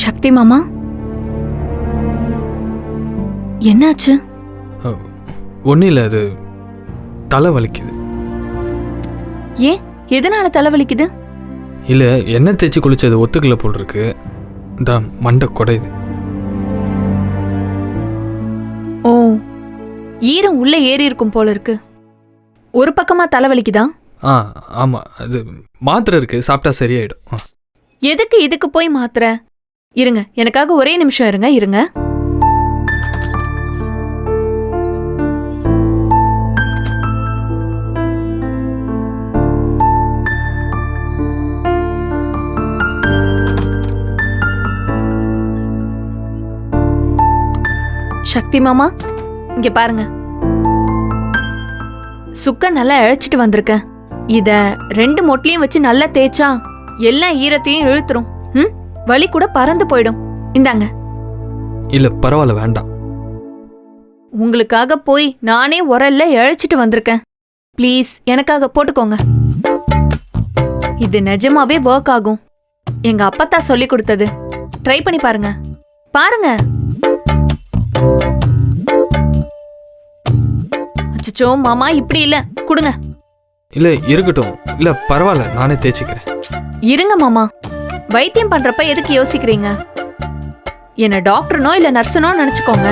சக்தி மாமா, என்னாச்சு? ஒன்றும் இல்லை, அது தலை வலிக்குது. ஏன், எதனால தலை வலிக்குது? இல்லை, எண்ணெய் தேய்ச்சி குளிச்சது ஒத்துக்கல போல் இருக்கு. தான் மண்டை குடையுது. ஓ, ஈரம் உள்ள ஏறி இருக்கும் போல இருக்கு. ஒரு பக்கமா தலை வலிக்குதா? ஆமாம், அது மாத்திரை இருக்கு, சாப்பிட்டா சரியாயிடும். எதுக்கு இதுக்கு போய் மாத்திரை? இருங்க, எனக்காக ஒரே நிமிஷம் இருங்க. சக்தி மாமா, இங்க பாருங்க. சுக்க நல்லா இழைச்சிட்டு வந்திருக்கேன். இத 2 மொட்லையும் வச்சு நல்லா தேய்ச்சா எல்லா ஈரத்தையும் இழுத்துரும். வலி கூட பறந்து போயிடும். இந்தாங்க. இல்ல பரவாயில்ல, வேண்டாம். உங்களுக்காக போய் நானே உரல்ல இழைச்சிட்டு வந்திருக்கேன். ப்ளீஸ் எனக்காக போட்டுக்கோங்க. இது நிஜமாவே ஒர்க் ஆகும். எங்க அப்பத்தா சொல்லி கொடுத்தது. ட்ரை பண்ணி பாருங்க. அச்சச்சோ மாமா, இப்படி இல்ல, கொடுங்க. இல்ல இருக்கட்டும். இல்ல பரவாயில்ல, நானே தேய்ச்சிக்கிறேன். இருங்க மாமா, வைத்தியம் பண்றப்ப எதுக்கு யோசிக்கிறீங்க? என்ன டாக்டர்னோ இல்ல நர்ஸனோ நினைச்சுக்கோங்க.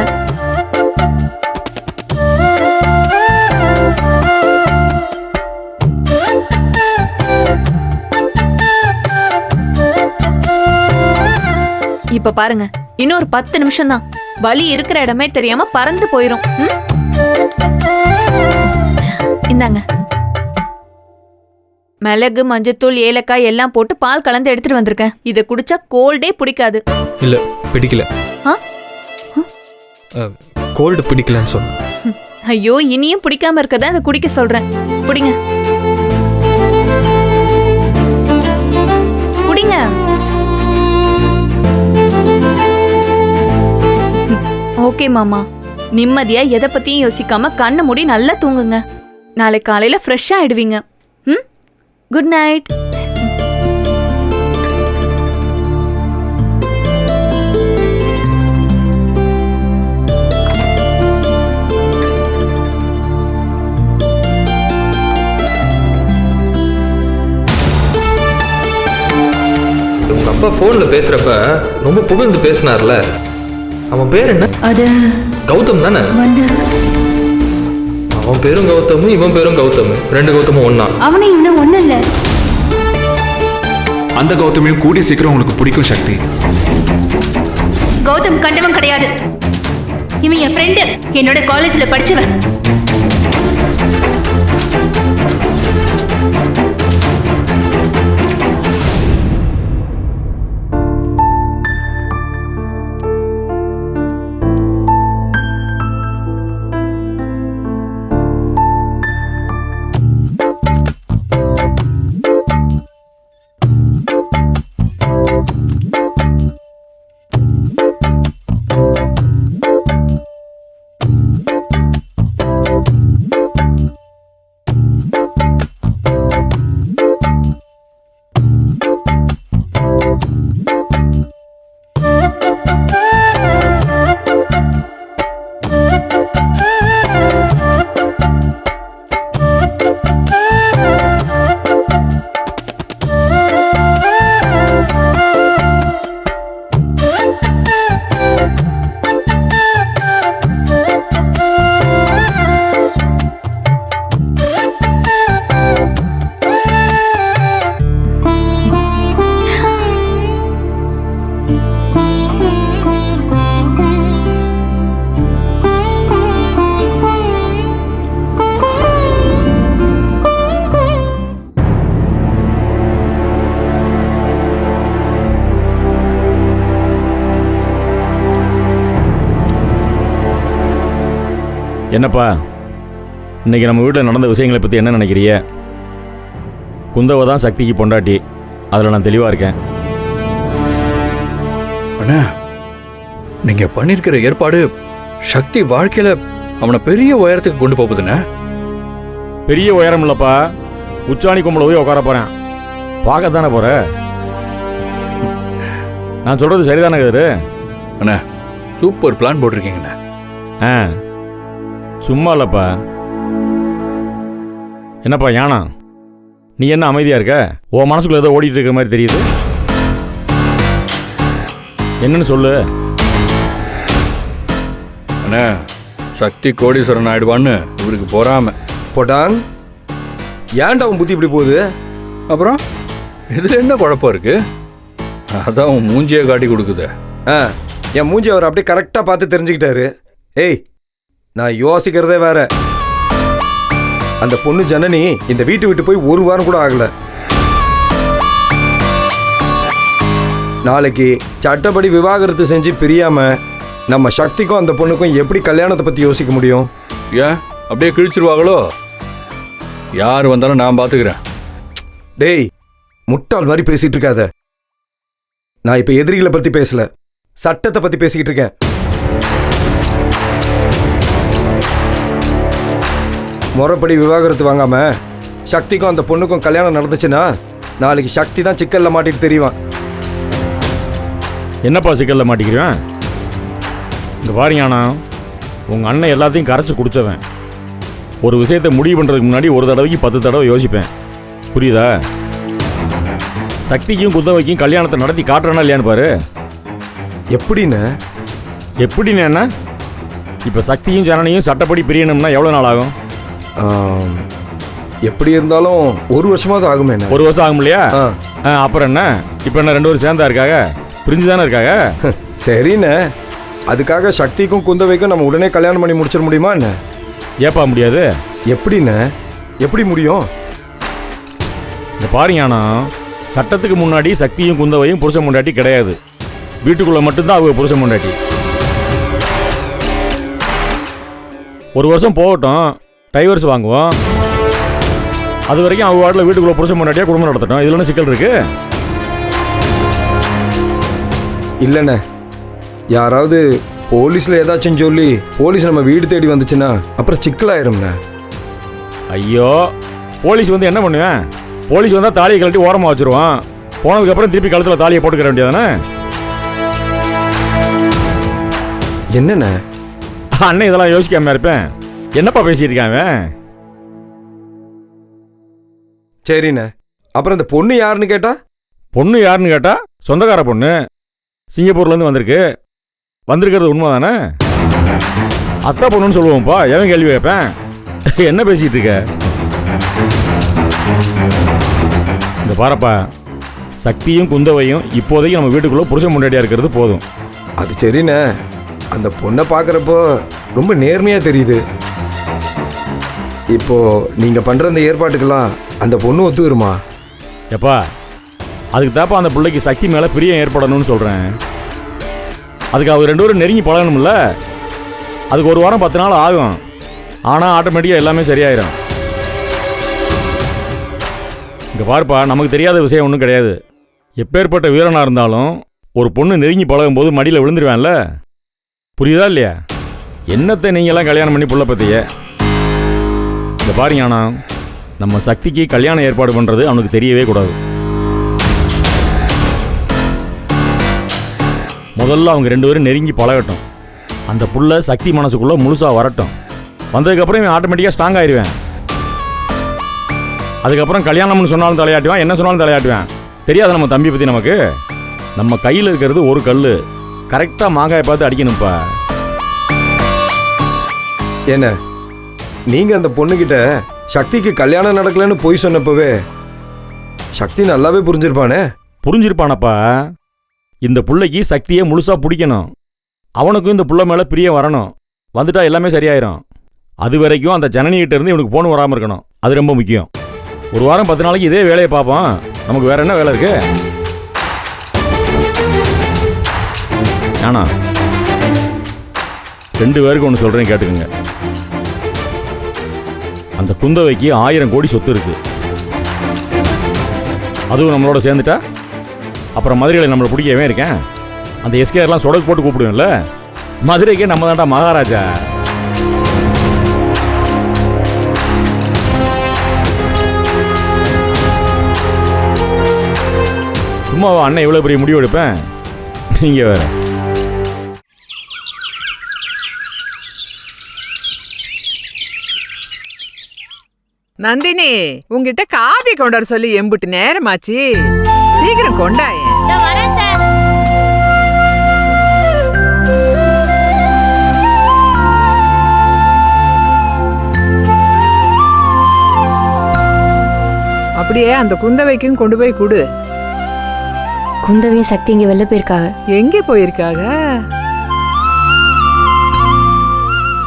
இப்ப பாருங்க, இன்னொரு 10 நிமிஷம் தான். வலி இருக்கிற இடமே தெரியாம பறந்து போயிரும். இந்தாங்க. மிளகு, மஞ்சத்தூள், ஏலக்காய் எல்லாம் போட்டு பால் கலந்து எடுத்துட்டு வந்திருக்கேன். இதை குடிச்சா கோல்டே பிடிக்காது. இல்ல பிடிக்கல. கோல்டு பிடிக்கலன்னு சொன்னேன். ஐயோ, இனியும் பிடிக்காம இருக்கதா அதை குடிக்க சொல்றேன். குடிங்க. குடிங்க. ஓகே மாமா, நிம்மதியா எதை பத்தியும் யோசிக்காம கண்ணை மூடி நல்லா தூங்குங்க. நாளை காலையில ஃப்ரெஷ்ஷா ஆயிடுவீங்க. Good night. உங்க அப்பா போன்ல பேசுறப்ப ரொம்ப புகழ்ந்து பேசினார்ல, அவன் பேர் என்ன? அது கௌதம் தானே? அவன் பேரும் கௌதம், இவன் பேரும் கௌதம். 2 கௌதமும் ஒண்ணா? அவனே இன்னும் ஒண்ணு இல்ல. அந்த கௌதமையும் கூடிய சீக்கிரம் உங்களுக்கு பிடிக்கும் சக்தி. கௌதம் கண்டவன் கிடையாது. இவன் என் ஃப்ரெண்டு, என்னோட காலேஜ்ல படிச்சவன். என்னப்பா, இன்னைக்கு நம்ம வீட்டில் நடந்த விஷயங்களை பற்றி என்ன நினைக்கிறீங்க? குந்தவை தான் சக்திக்கு பொண்டாட்டி, அதில் நான் தெளிவாக இருக்கேன். அண்ணா, நீங்க பண்ணிருக்கிற ஏற்பாடு சக்தி வாழ்க்கையில அவனை பெரிய உயரத்துக்கு கொண்டு போகுதுண்ணா. பெரிய உயரம் இல்லைப்பா, உச்சாணி கும்பல போய் உட்கார போகிறேன். பார்க்க தானே போகிற. நான் சொல்கிறது சரிதானே கதிரு? அண்ணா சூப்பர் பிளான் போட்டிருக்கீங்கண்ணே. ஆ சும்மா இல்லைப்பா. என்னப்பா யானா, நீ என்ன அமைதியாக இருக்க? உன் மனசுக்குள்ள ஏதோ ஓடிட்டு இருக்கிற மாதிரி தெரியுது. என்னன்னு சொல்லு. அண்ணா சக்தி கோடீஸ்வரன் ஆயிடுவான்னு இவருக்கு பொறாம. போட்டாங், ஏன்டா உன் புத்தி இப்படி போகுது? அப்புறம் இதில் என்ன குழப்பம் இருக்கு? அதான் உன் மூஞ்சியை காட்டி கொடுக்குது. ஆ, என் மூஞ்சி அவர் அப்படியே கரெக்டாக பார்த்து தெரிஞ்சுக்கிட்டாரு. ஏய், நான் யோசிக்கிறதே வேற. அந்த பொண்ணு ஜனனி இந்த வீட்டு விட்டு போய் ஒரு வாரம் கூட ஆகல. நாளைக்கு சட்டப்படி விவாகரத்து செஞ்சு பிரியாம நம்ம சக்திக்கும் அந்த பொண்ணுக்கும் எப்படி கல்யாணத்தை பற்றி யோசிக்க முடியும்? ஏன் அப்படியே கிழிச்சிருவாங்களோ? யார் வந்தாலும் நான் பார்த்துக்கிறேன். டேய், முட்டாள் மாதிரி பேசிட்டு இருக்காத. நான் இப்ப எதிரிகளை பத்தி பேசல, சட்டத்தை பத்தி பேசிக்கிட்டு இருக்கேன். முறைப்படி விவாகரத்து வாங்காம சக்திக்கும் அந்த பொண்ணுக்கும் கல்யாணம் நடந்துச்சுன்னா நாளைக்கு சக்தி தான் சிக்கல்ல மாட்டிட்டு தெரியுவான். என்னப்பா சிக்கலில் மாட்டிக்கிறேன்? இங்கே பாருங்கண்ணா, உங்கள் அண்ணன் எல்லாத்தையும் கரைச்சி குடித்தவன். ஒரு விஷயத்தை முடிவு பண்ணுறதுக்கு முன்னாடி ஒரு தடவைக்கு 10 தடவை யோசிப்பேன். புரியுதா? சக்திக்கும் குந்தவைக்கும் கல்யாணத்தை நடத்தி காட்டுறேன்னா இல்லையான்னு பாரு. எப்படின்னு? எப்படின்னு என்ன? இப்போ சக்தியும் ஜனனியும் சட்டப்படி பிரியணும்னா எவ்வளோ நாள் ஆகும்? எப்படி இருந்தாலும் 1 வருஷமாவது ஆகுமே. 1 வருஷம் ஆகும் இல்லையா? ஆ. அப்புறம் என்ன? இப்போ என்ன 2 பேரும் சேர்ந்தா இருக்காங்க? பிரிஞ்சு தானே இருக்காங்க? சரிண்ணே, அதுக்காக சக்திக்கும் குந்தவைக்கும் நம்ம உடனே கல்யாணம் பண்ணி முடிச்சிட முடியுமா என்ன? ஏப்பா முடியாது? எப்படின்னு? எப்படி முடியும்? இந்த பாருங்கண்ணா, சட்டத்துக்கு முன்னாடி சக்தியும் குந்தவையும் புருஷன் பொண்டாட்டி கிடையாது. வீட்டுக்குள்ளே மட்டும்தான் அவங்க புருஷன் பொண்டாட்டி. 1 வருஷம் போகட்டும், டைவர்ஸ் வாங்குவோம். அது வரைக்கும் அவங்க வாட்டில் வீட்டுக்குள்ளே புருஷன் பொண்டாட்டியாக குடும்பம் நடத்தட்டும். இதில் என்ன சிக்கல் இருக்கு? இல்லைண்ணே, யாராவது போலீஸில் ஏதாச்சும் சொல்லி போலீஸ் நம்ம வீடு தேடி வந்துச்சுன்னா அப்புறம் சிக்கலாயிரும்ண்ணே. ஐயோ, போலீஸ் வந்து என்ன பண்ணுவேன்? போலீஸ் வந்தால் தாலியை கழட்டி ஓரமாக வச்சுருவான். போனதுக்கப்புறம் திருப்பி கழுத்தில் தாலியை போட்டுக்கிற வேண்டியதானே? என்னண்ணே அண்ணன் இதெல்லாம் யோசிக்காம இருப்பேன். என்னப்பா பேசியிருக்காங்க? சரிண்ணே, அப்புறம் இந்த பொண்ணு யாருன்னு கேட்டா? பொண்ணு யாருன்னு கேட்டா சொந்தக்கார பொண்ணு, சிங்கப்பூர்லேருந்து வந்திருக்கிறது உண்மை தானே? அத்தா பொண்ணுன்னு சொல்லுவோம்ப்பா. எவன் கேள்வி கேட்பேன்? என்ன பேசிகிட்டு இருக்க? இந்த பாரப்பா, சக்தியும் குந்தவையும் இப்போதைக்கு நம்ம வீட்டுக்குள்ளே புருஷன் முன்னாடியாக இருக்கிறது போதும். அது சரிண்ணே, அந்த பொண்ணை பார்க்குறப்போ ரொம்ப நேர்மையாக தெரியுது. இப்போ நீங்கள் பண்ணுற அந்த ஏற்பாட்டுக்கெல்லாம் அந்த பொண்ணு ஒத்து வருமா? எப்பா, அதுக்கு தாப்பா அந்த பிள்ளைக்கு சக்தி மேலே பிரியம் ஏற்படணும்னு சொல்கிறேன். அதுக்கு அவங்க 2 பேரும் நெருங்கி பழகணும்ல. அதுக்கு 1 வாரம் 10 நாள் ஆகும். ஆனால் ஆட்டோமேட்டிக்காக எல்லாமே சரியாயிடும். இங்கே பாருப்பா, நமக்கு தெரியாத விஷயம் ஒன்றும் கிடையாது. எப்பேற்பட்ட வீரனாக இருந்தாலும் ஒரு பொண்ணு நெருங்கி பழகும்போது மடியில் விழுந்துருவேன்ல. புரியுதா இல்லையா? என்னத்தை நீங்களாம் கல்யாணம் பண்ணி புள்ள பற்றிய? இந்த பாருங்க, ஆனால் நம்ம சக்திக்கு கல்யாணம் ஏற்பாடு பண்ணுறது அவனுக்கு தெரியவே கூடாது. முதல்ல அவங்க 2 பேரும் நெருங்கி பழகட்டும். அந்த புள்ள சக்தி மனசுக்குள்ளே முழுசாக வரட்டும். வந்ததுக்கப்புறம் இவன் ஆட்டோமேட்டிக்காக ஸ்ட்ராங் ஆயிடுவேன். அதுக்கப்புறம் கல்யாணம்னு சொன்னாலும் தலையாட்டுவேன், என்ன சொன்னாலும் தலையாட்டுவேன். தெரியாது நம்ம தம்பி பற்றி நமக்கு. நம்ம கையில் இருக்கிறது ஒரு கல். கரெக்டாக மாங்காயை பார்த்து அடிக்கணும்ப்பா. என்ன, நீங்கள் அந்த பொண்ணுக்கிட்ட சக்திக்கு கல்யாணம் நடக்கலன்னு போய் சொன்னப்பவே சக்தி நல்லாவே புரிஞ்சிருப்பானே. புரிஞ்சிருப்பானப்பா. இந்த புள்ளைக்கு சக்தியை முழுசாக பிடிக்கணும். அவனுக்கும் இந்த புள்ள மேலே பிரியம் வரணும். வந்துட்டா எல்லாமே சரியாயிரும். அது வரைக்கும் அந்த ஜனனிகிட்ட இருந்து இவனுக்கு போன் வராமல் இருக்கணும். அது ரொம்ப முக்கியம். 1 வாரம் 10 நாளைக்கு இதே வேலையை பார்ப்போம். நமக்கு வேற என்ன வேலை இருக்கு? ஆனா 2 பேருக்கு ஒன்று சொல்கிறேன், கேட்டுக்குங்க. அந்த குந்தவைக்கு 1000 கோடி சொத்து இருக்கு. அதுவும் நம்மளோட சேர்ந்துட்டா அப்புறம் மதுரையில் நம்மளை பிடிக்கவே இருக்கேன். அந்த எஸ்கேர்லாம் சொடக்கு போட்டு கூப்பிடுவேன்ல. மதுரைக்கே நம்ம தான்டா மகாராஜா. சும்மாவா அண்ணன் இவ்வளோ பெரிய முடிவு எடுப்பேன்? நீங்க வேற. நந்தினி, உங்ககிட்ட காபி கொண்டு வர சொல்லி எம்புட்டு நேரமாச்சு. சீக்கிரம் கொண்டாயே. அப்படியே அந்த குந்தவைக்கும் கொண்டு போய் கொடு. குந்தவையும் சக்தி இங்க வெளில போயிருக்காங்க. எங்கே போயிருக்காக?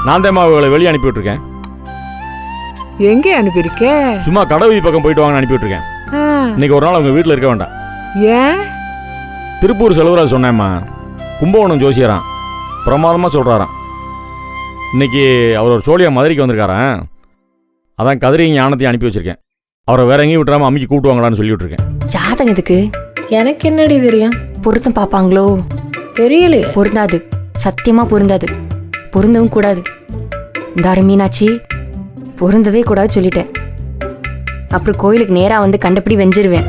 நான் தான் அவங்களை வெளியே அனுப்பி விட்டுருக்கேன். எங்கே அனுப்பியிருக்க? சும்மா கடை வீதி பக்கம் போயிட்டு வாங்க அனுப்பி விட்டுருக்கேன். இன்னைக்கு ஒரு நாள் அவங்க வீட்டில் இருக்க வேண்டாம். ஏன்? திருப்பூர் செலவராஜ் சொன்னேம்மா, கும்பகோணம் ஜோசியரான் பிரமாதமாக சொல்கிறாராம். இன்னைக்கு அவர் ஒரு சோழியா மதுரைக்கு வந்திருக்காரான். அதான் கதிரையும் ஞானத்தையும் அனுப்பி வச்சிருக்கேன். அவரை வேற எங்கேயும் விட்டுறாம அம்மிக்கு கூட்டுவாங்களான்னு சொல்லி விட்டுருக்கேன். ஜாதகம் எதுக்கு? எனக்கு என்னடி தெரியும்? பொருத்தம் பார்ப்பாங்களோ? தெரியலையே. பொருந்தாது, சத்தியமா பொருந்தாது. பொருந்தவும் கூடாது. இந்த மீனாட்சி பொருந்தவே கூடாது சொல்லிட்டேன். அப்புறம் கோயிலுக்கு நேரா வந்து கண்டபடி வெஞ்சிருவேன்.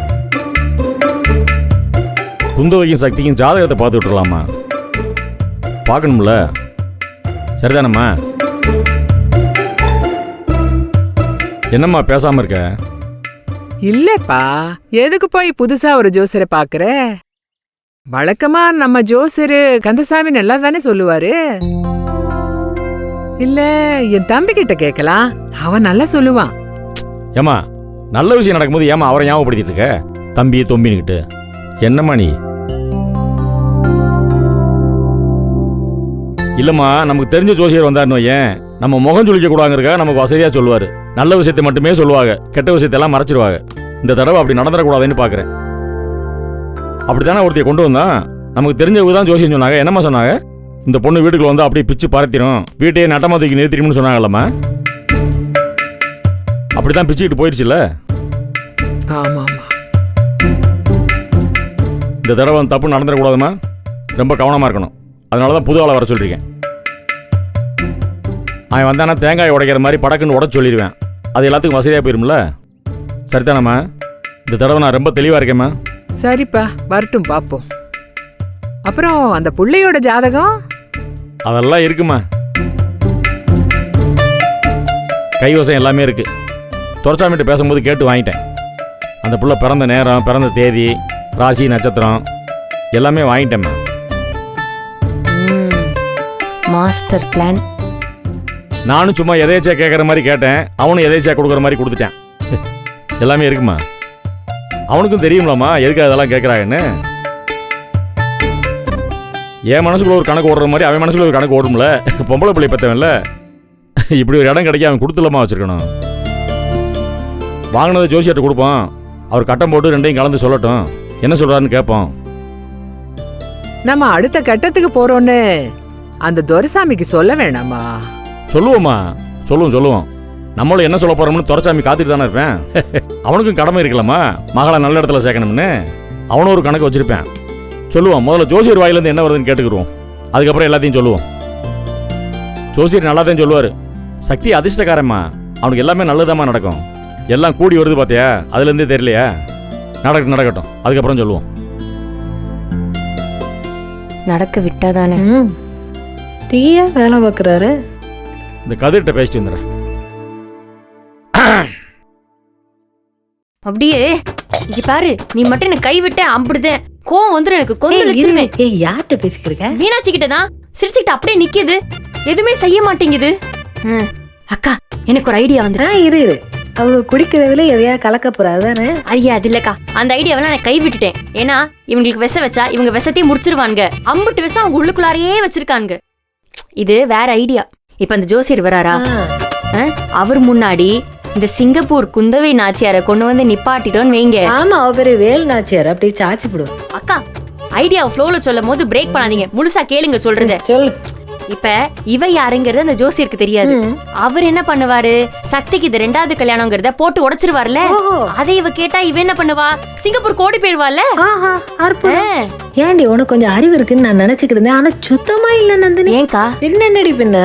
குந்தவைக்கும் சக்திக்கும் ஜாதகத்தை பார்த்து விட்டுறலாமா? பார்க்கணும்ல, சரிதானம்மா? என்னம்மா பேசாம இருக்க? இல்லப்பா, எதுக்கு போய் புதுசா ஒரு ஜோசியரை பாக்குற? வழக்கமா நம்ம ஜோசியரு கந்தசாமி நல்லா தானே சொல்லுவாரு. இல்ல என் தம்பி கிட்ட கேட்கலாம், அவன் நல்லா சொல்லுவான். ஏம்மா, நல்ல விஷயம் நடக்கும்போது ஏமா அவரை ஞாபகப்படுத்திட்டு இருக்க? தம்பி தொம்பின்னுக்கிட்டு என்னம்மா நீ? இல்லம்மா, நமக்கு தெரிஞ்ச ஜோசியர் வந்தாருன்னு ஏன் நம்ம முகம் சொல்லிக்க கூடாங்கிறக்கா நமக்கு வசதியா சொல்லுவாரு. நல்ல விஷயத்தை மட்டுமே சொல்லுவாங்க, கெட்ட விஷயத்தெல்லாம் மறைச்சிருவாங்க. இந்த தடவை அப்படி நடந்துடக்கூடாதுன்னு பாக்குறேன். அப்படித்தானே ஒருத்தைய கொண்டு வந்தான். நமக்கு தெரிஞ்சவங்க தான் ஜோசியம் சொன்னாங்க. என்னம்மா சொன்னாங்க? இந்த பொண்ணு வீட்டுக்குள்ள வந்து அப்படியே பிச்சு பறத்திடும், வீட்டையே நட்டமா தூக்கி நிறுத்திடும்னு சொன்னாங்கல்லம்மா. அப்படித்தான் பிச்சுக்கிட்டு போயிடுச்சுல்ல. ஆமா. இந்த தடவை தப்பு நடந்துடக்கூடாதுமா, ரொம்ப கவனமா இருக்கணும். அதனாலதான் புது ஆளை வர சொல்லிருக்கேன். அவன் வந்தானா தேங்காய் உடைக்கிற மாதிரி படக்குன்னு உடச்சு சொல்லிடுவேன். அது எல்லாத்துக்கும் வசதியாக போயிரும்ல. சரிதானம்மா? இந்த தடவை நான் ரொம்ப தெளிவாக இருக்கேம்மா. சரிப்பா, வரட்டும் பாப்போம். அப்புறம் அந்த புள்ளையோட ஜாதகம் அதெல்லாம் இருக்குமா, கைவசம் எல்லாமே இருக்கு. துரைசாமிகிட்ட பேசும்போது கேட்டு வாங்கிட்டேன். அந்த புள்ள பிறந்த நேரம், பிறந்த தேதி, ராசி, நட்சத்திரம் எல்லாமே வாங்கிட்டேம்மா. Master plan. நானும் சும்மா எதேச்சா கேட்குற மாதிரி கேட்டேன், அவனும் எதேச்சா கொடுக்குற மாதிரி கொடுத்துட்டேன். எல்லாமே இருக்குமா. அவனுக்கும் தெரியும்லாமா எதுக்கு அதெல்லாம் கேட்குறாங்கன்னு. என் மனசுக்குள்ள ஒரு கணக்கு ஓடுற மாதிரி அவன் மனசுக்குள்ள ஒரு கணக்கு ஓடும்ல. பொம்பளை பிள்ளை பற்றவன்ல, இப்படி ஒரு இடம் கிடைக்க அவன் கொடுத்துலாமா வச்சிருக்கணும். வாங்கினதை ஜோசியர்கிட்ட கொடுப்போம், அவர் கட்டம் போட்டு ரெண்டையும் கலந்து சொல்லட்டும், என்ன சொல்றாருன்னு கேட்போம். நம்ம அடுத்த கட்டத்துக்கு போறோன்னு அந்த துரைசாமிக்கு சொல்ல வேணாமா? சொல்லுவோம்மா, சொல்லுவோம். நம்மளும் என்ன சொல்ல போறோம்னு துரைசாமி காத்துட்டு தானே இருப்பேன். அவனுக்கும் கடமை இருக்கலாமா, மகளை நல்ல இடத்துல சேர்க்கணும்னு. அவனும் ஒரு கணக்கு வச்சிருப்பேன். சொல்லுவோம். முதல்ல ஜோசியர் வாயிலேருந்து என்ன வருதுன்னு கேட்டுக்கிடுவோம், அதுக்கப்புறம் எல்லாத்தையும் சொல்லுவோம். ஜோசியர் நல்லா தான் சொல்லுவார். சக்தி அதிர்ஷ்டக்காரம்மா, அவனுக்கு எல்லாமே நல்லதாம்மா நடக்கும். எல்லாம் கூடி வருது பார்த்தியா, அதுலேருந்தே தெரியலையா? நடக்கட்டும், அதுக்கப்புறம் சொல்லுவோம். நடக்க விட்டாதானே. தீயா வேலை பார்க்குறாரு. இந்த கதிர்கிட்ட பேசிட்டு வந்துடுறேன். அப்படியே இங்க பாரு, நீ மட்டும் எனக்கு கைவிட்ட அம்பிடுதேன். கோவம் வந்துடும் எனக்கு, கொந்தளிச்சிருவேன். ஏய், யார்கிட்ட பேசிக்கிறீங்க? மீனாட்சி கிட்ட தான். சிரிச்சுக்கிட்டு அப்படியே நிக்குது, எதுவுமே செய்ய மாட்டேங்குது. அக்கா, எனக்கு ஒரு ஐடியா வந்துருச்சு. இரு அவங்க குடிக்கிறதுல எதையா கலக்க போறாதானே? ஐயா, அது இல்லக்கா, அந்த ஐடியாவெல்லாம் நான் கைவிட்டுட்டேன். ஏன்னா இவங்களுக்கு விஷம் வச்சா இவங்க விஷத்தையும் முடிச்சிருவாங்க. அம்பிட்டு விஷம் அவங்க உள்ளுக்குள்ளாரையே வச்சிருக்காங்க. இது வேற ஐடியா. இப்ப அந்த ஜோசியர் வராரா, அவர் முன்னாடி இந்த சிங்கப்பூர் குந்தவை நாச்சியாரை கொண்டு வந்து நிப்பாட்டிட்டோன்னு வைங்க. ஆமா, அவரு வேல் நாச்சியார் அப்படி சாச்சி போடுவோம். அக்கா, ஐடியா ஃப்ளோல சொல்லும் போது பிரேக் பண்ணாதீங்க, முழுசா கேளுங்க சொல்றத. சொல்லு. இப்ப இவ யாருங்கிறது அந்த ஜோசியருக்கு தெரியாது. அவர் என்ன பண்ணுவாரு, சக்திக்கு இது 2வது கல்யாணம்ங்கிறத போட்டு உடைச்சிருவார்ல. அதை இவ கேட்டா இவ என்ன பண்ணுவா, சிங்கப்பூர் கோடி போயிருவாள்ல. ஏண்டி, உனக்கு கொஞ்சம் அறிவு இருக்குன்னு நான் நினைச்சுக்கிட்டு, ஆனா சுத்தமா இல்ல நந்தினி. ஏங்கா? என்னடி பின்ன,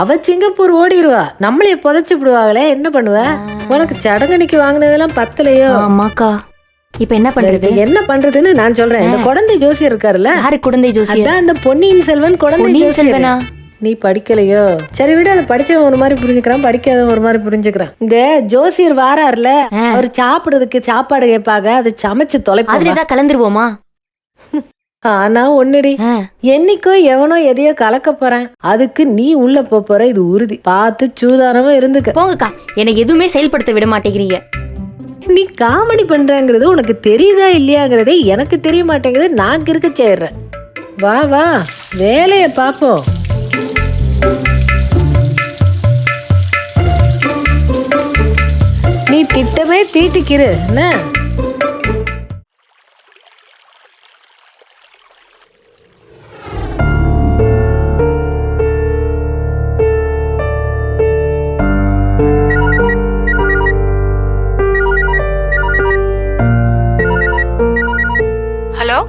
அவ சிங்கப்பூர் ஓடிடுவா, நம்மளைய புதைச்சு விடுவாங்களே, என்ன பண்ணுவ? உனக்கு சடங்கணிக்கு வாங்கினதெல்லாம் பத்தலையோ? ஆமாக்கா, இப்ப என்ன பண்றது? இதுக்கு என்ன பண்றதுன்னு நான் சொல்றேன். இந்த குழந்தை ஜோசியர் இருக்காருல்ல, யாரு குழந்தை ஜோசியர்? அதான் அந்த பொன்னியின் செல்வன் குழந்தை பொன்னியின் ஜோசியர். செல்வனா? நீ படிக்கலையோ? சரி விட, அதை படிச்சவன் ஒரு மாதிரி புரிஞ்சுக்கிறான், படிக்காதவன் ஒரு மாதிரி புரிஞ்சுக்கிறான். இந்த ஜோசியர் வாராருல, அவர் சாப்பிடுறதுக்கு சாப்பாடு கேட்பாங்க, அதை சமைச்சு அதுல தொலைப்பாங்க. ஏதாவது கலந்துருவோமா? ஆனா ஒண்ணுடி, என்னைக்கோ எவனோ எதையோ கலக்க போறேன், அதுக்கு நீ உள்ள போற, இது உறுதி. பார்த்து சூதானமா இருந்துக்க. போங்கக்கா, எனக்கு எதுவுமே செயல்படுத்த விட மாட்டேங்கிறீங்க. நீ காமெடி பண்றங்கிறது உனக்கு தெரியுதா இல்லையாங்கிறதே எனக்கு தெரிய மாட்டேங்குது. நான் இருக்க சேர்றேன். வா வா, வேலைய பாப்போம். நீ திட்டமே தீட்டிக்கிரு என்ன? ஹலோ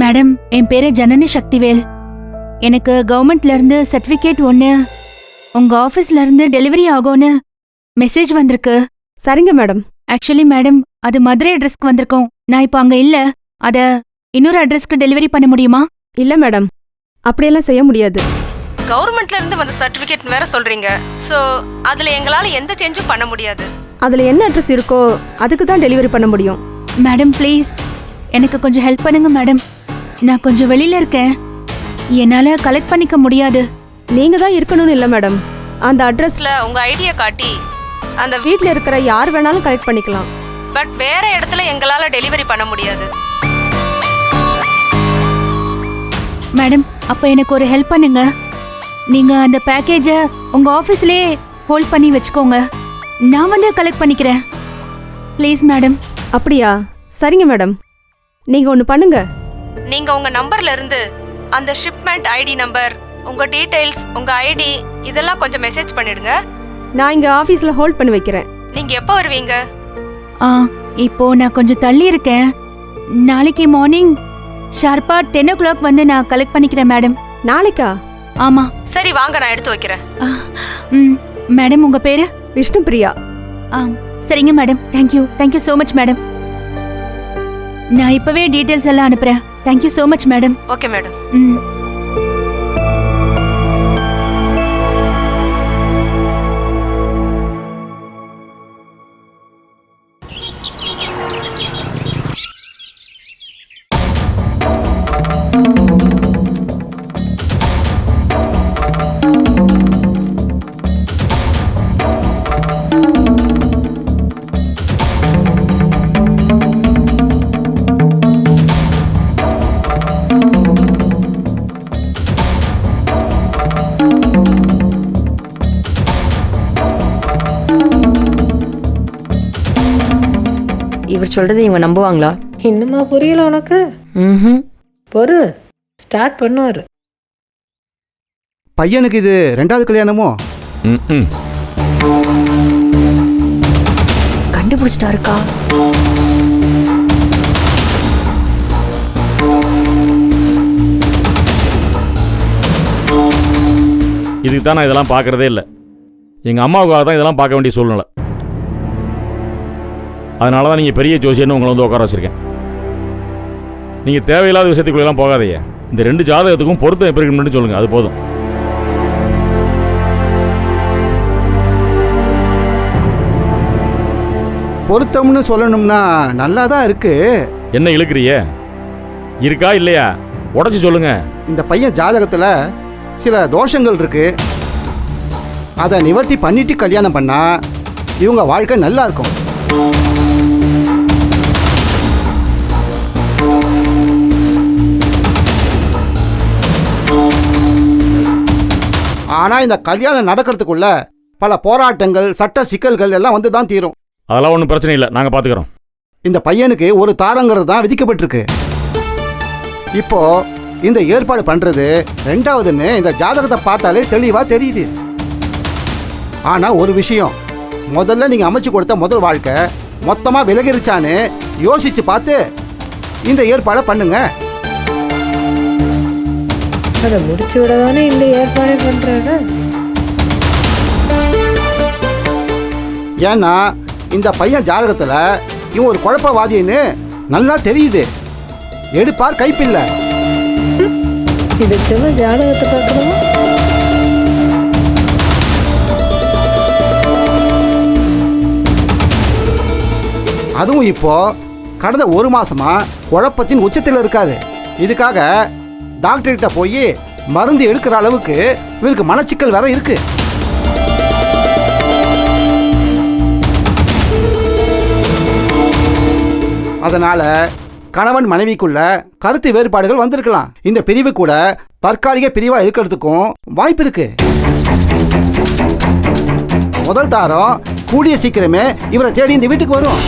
மேடம், என் பேரு ஜனனி சக்திவேல். எனக்கு கவர்மெண்ட்ல இருந்து சர்டிபிகேட் ஒன்று உங்க ஆபீஸ்ல இருந்து டெலிவரி ஆகும்னு மெசேஜ் வந்திருக்கு. சரிங்க மேடம். ஆக்சுவலி மேடம், அது மதுரை அட்ரஸ்க்கு வந்திருக்கோம். நான் இப்போ அங்க இல்ல, அத இன்னொரு அட்ரஸ்க்கு டெலிவரி பண்ண முடியுமா? இல்ல மேடம், அப்படியெல்லாம் செய்ய முடியாது. கவர்மெண்ட்ல இருந்து வந்த சர்டிபிகேட் வேற சொல்றீங்க. சோ அதுல எங்களால எந்த சேஞ்சும் பண்ண முடியாது. அதுல என்ன அட்ரஸ் இருக்கோ அதுக்கு தான் டெலிவரி பண்ண முடியும். மேடம் ப்ளீஸ், எனக்கு கொஞ்சம் ஹெல்ப் பண்ணுங்க மேடம். நான் கொஞ்சம் வெளியில இருக்கேன், என்னால கலெக்ட் பண்ணிக்க முடியாது. நீங்க தான் இருக்கணும்னு இல்ல மேடம். அந்த அட்ரஸ்ல உங்க ஐடியை காட்டி அந்த வீட்ல இருக்கிற யார் வேணாலும் கலெக்ட் பண்ணிக்கலாம். பட் வேற இடத்துல எங்களால டெலிவரி பண்ண முடியாது. மேடம், அப்ப எனக்கு ஒரு ஹெல்ப் பண்ணுங்க. நீங்க அந்த பேக்கேஜை உங்க ஆபீஸ்லயே ஹோல்ட் பண்ணி வச்சுக்கோங்க, நான் வந்து கலெக்ட் பண்ணிக்கிறேன். Please madam. அப்படியா? சரிங்க மேடம். நீங்க ஒன்று பண்ணுங்க. நீங்க உங்க நம்பர்ல இருந்து அந்த ஷிப்மெண்ட் ஐடி நம்பர், உங்க டீடைல்ஸ், உங்க ஐடி இதெல்லாம் கொஞ்சம் மெசேஜ் பண்ணிடுங்க. நான் இங்க ஆபீஸ்ல ஹோல்ட் பண்ணி வைக்கிறேன். நீங்க எப்போ வருவீங்க? இப்போ நான் கொஞ்சம் தள்ளி இருக்கேன். நாளைக்கு மார்னிங் ஷார்ப்பா 10 o'clock வந்து நான் கலெக்ட் பண்ணிக்கிறேன் மேடம். நாளைக்கா? ஆமா. சரி வாங்க, நான் எடுத்து வைக்கிறேன். மேடம், உங்க பேரு? விஷ்ணு பிரியா. சரிங்க madam. Thank you so much madam. நான் இப்பவே டீடைல்ஸ் எல்லாம் அனுப்புறேன். Thank you so much madam. Okay madam. இவர் சொல்றதை இவங்க நம்புவாங்களா? இன்னுமா புரியல உனக்கு? பொறு, ஸ்டார்ட் பண்ணுவாரு. பையனுக்கு இது 2வது கல்யாணமோ? கண்டுபிடிச்சிட்டாருக்கா? இதுக்கு தான் நான் இதெல்லாம் பார்க்கறதே இல்லை. எங்கள் அம்மாவுக்காக தான் இதெல்லாம் பார்க்க வேண்டிய சூழ்நிலை. அதனால தான் நீங்கள் பெரிய ஜோசியன்னு உங்களை வந்து உட்கார வச்சுருக்கேன். நீங்கள் தேவையில்லாத விஷயத்துக்குள்ளெல்லாம் போகாதீங்க. இந்த 2 ஜாதகத்துக்கும் பொருத்தம் எப்படி இருக்குன்னு சொல்லுங்கள், அது போதும். பொருத்தம்னு சொல்லணும்னா நல்லா தான் இருக்கு. என்ன இழுக்கிறியே? இருக்கா இல்லையா உடச்சி சொல்லுங்க. இந்த பையன் ஜாதகத்தில் சில தோஷங்கள் இருக்கு, அதை நிவர்த்தி பண்ணிட்டு கல்யாணம் பண்ணா இவங்க வாழ்க்கை நல்லா இருக்கும். ஆனா இந்த கல்யாணம் நடக்கிறதுக்குள்ள பல போராட்டங்கள், சட்ட சிக்கல்கள் எல்லாம் வந்து தான் தீரும். அதெல்லாம் ஒன்றும் பிரச்சனை இல்லை, நாங்கள் பார்த்துக்கிறோம். இந்த பையனுக்கு ஒரு தாரங்கிறது தான் விதிக்கப்பட்டிருக்கு. இப்போ இந்த ஏற்பாடு பண்றது 2வதுன்னு இந்த ஜாதகத்தை பார்த்தாலே தெளிவா தெரியுது. ஆனா ஒரு விஷயம், முதல்ல நீங்க அமைச்சு கொடுத்த முதல் வாழ்க்கை மொத்தமா விலகிருச்சான்னு யோசிச்சு பார்த்து இந்த ஏற்பாடை பண்ணுங்க. அதை முடிச்சு விடதானே இந்த ஏற்பாடு பண்றாரு. ஏன்னா இந்த பையன் ஜாதகத்துல இவன் ஒரு குழப்பவாதின்னு நல்லா தெரியுது. எடுப்பார் கைப்பில்லை. இதை சொல்ல ஜாதகத்தை பார்க்கணுமா? அதுவும் இப்போ கடந்த ஒரு மாசமா குழப்பத்தின் உச்சத்தில் இருக்காரு. இதுக்காக டாக்டர்கிட்ட போய் மருந்து எடுக்கிற அளவுக்கு இவருக்கு மனச்சிக்கல் வேற இருக்கு. அதனால கணவன் மனைவிக்குள்ள கருத்து வேறுபாடுகள் வந்திருக்கலாம். இந்த பிரிவு கூட தற்காலிக பிரிவா இருக்கிறதுக்கும் வாய்ப்பு இருக்கு. முதல் தாரம் கூடிய சீக்கிரமே இவரை தேடி இந்த வீட்டுக்கு வரும்.